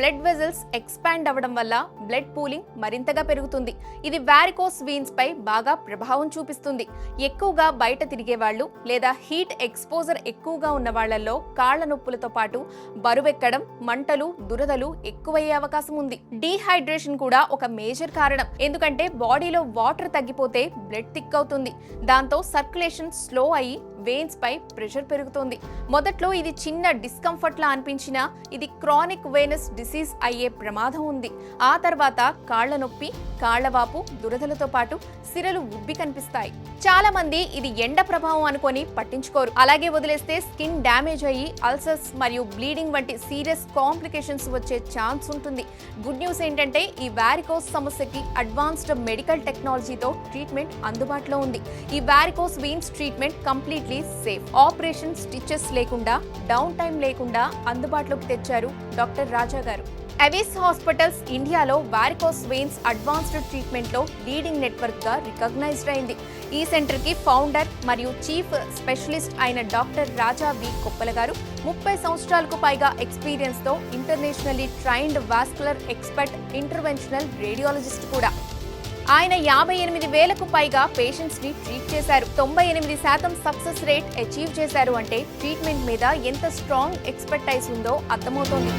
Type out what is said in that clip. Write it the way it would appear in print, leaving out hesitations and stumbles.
Blood vessels expand అవ్వడం వల్ల blood pooling మరింతగా పెరుగుతుంది. ఇది వారికోస్ వీన్స్ పై బాగా ప్రభావం చూపిస్తుంది. ఎక్కువగా బయట తిరిగే వాళ్ళు లేదా హీట్ ఎక్స్పోజర్ ఎక్కువగా ఉన్న వాళ్లలో కాళ్ల నొప్పులతో పాటు బరువెక్కడం, మంటలు, దురదలు ఎక్కువయ్యే అవకాశం ఉంది. డీహైడ్రేషన్ కూడా ఒక మేజర్ కారణం. ఎందుకంటే బాడీలో వాటర్ తగ్గిపోతే బ్లడ్ థిక్ అవుతుంది. దాంతో సర్క్యులేషన్ స్లో అయ్యి వెయిన్స్ పై ప్రెషర్ పెరుగుతుంది. మొదట్లో ఇది చిన్న డిస్కంఫర్ట్ లా అనిపించినా ఇది క్రానిక్ వెయినస్ డిసీజ్ అయ్యే ప్రమాదం ఉంది. ఆ తర్వాత కాళ్ల నొప్పి, కాళ్లవాపు, దురదలతో పాటు సిరలు ఉబ్బి కనిపిస్తాయి. చాలా మంది ఇది ఎండ ప్రభావం అనుకొని పట్టించుకోరు. అలాగే వదిలేస్తే స్కిన్ డ్యామేజ్ అయ్యి అల్సర్స్ మరియు బ్లీడింగ్ వంటి సీరియస్ కాంప్లికేషన్స్ వచ్చే ఛాన్స్ ఉంటుంది. గుడ్ న్యూస్ ఏంటంటే ఈ వారికోస్ సమస్యకి అడ్వాన్స్డ్ మెడికల్ టెక్నాలజీతో ట్రీట్మెంట్ అందుబాటులో ఉంది. ఈ varicose veins treatment completely safe. Operation, stitches లేకుండా, డౌన్ టైం లేకుండా అందుబాటులోకి తెచ్చారు డాక్టర్ రాజా గారు. అవిస్ హాస్పిటల్స్ ఇండియాలో వారికోస్ వెయిన్స్ అడ్వాన్స్డ్ ట్రీట్మెంట్ లో లీడింగ్ నెట్వర్క్ గా రికగ్నైజ్డ్ అయింది. ఈ సెంటర్ కి ఫౌండర్ మరియు చీఫ్ స్పెషలిస్ట్ అయిన డాక్టర్ రాజా వి కొప్పల గారు 30 సంవత్సరాలకు పైగా ఎక్స్పీరియన్స్ తో internationally trained vascular expert, interventional radiologist కూడా. ఆయన 58,000కు పైగా పేషెంట్స్ ని ట్రీట్ చేశారు. 98% సక్సెస్ రేట్ అచీవ్ చేశారు. అంటే ట్రీట్మెంట్ మీద ఎంత స్ట్రాంగ్ ఎక్స్పర్టైజ్ ఉందో అర్థమవుతోంది.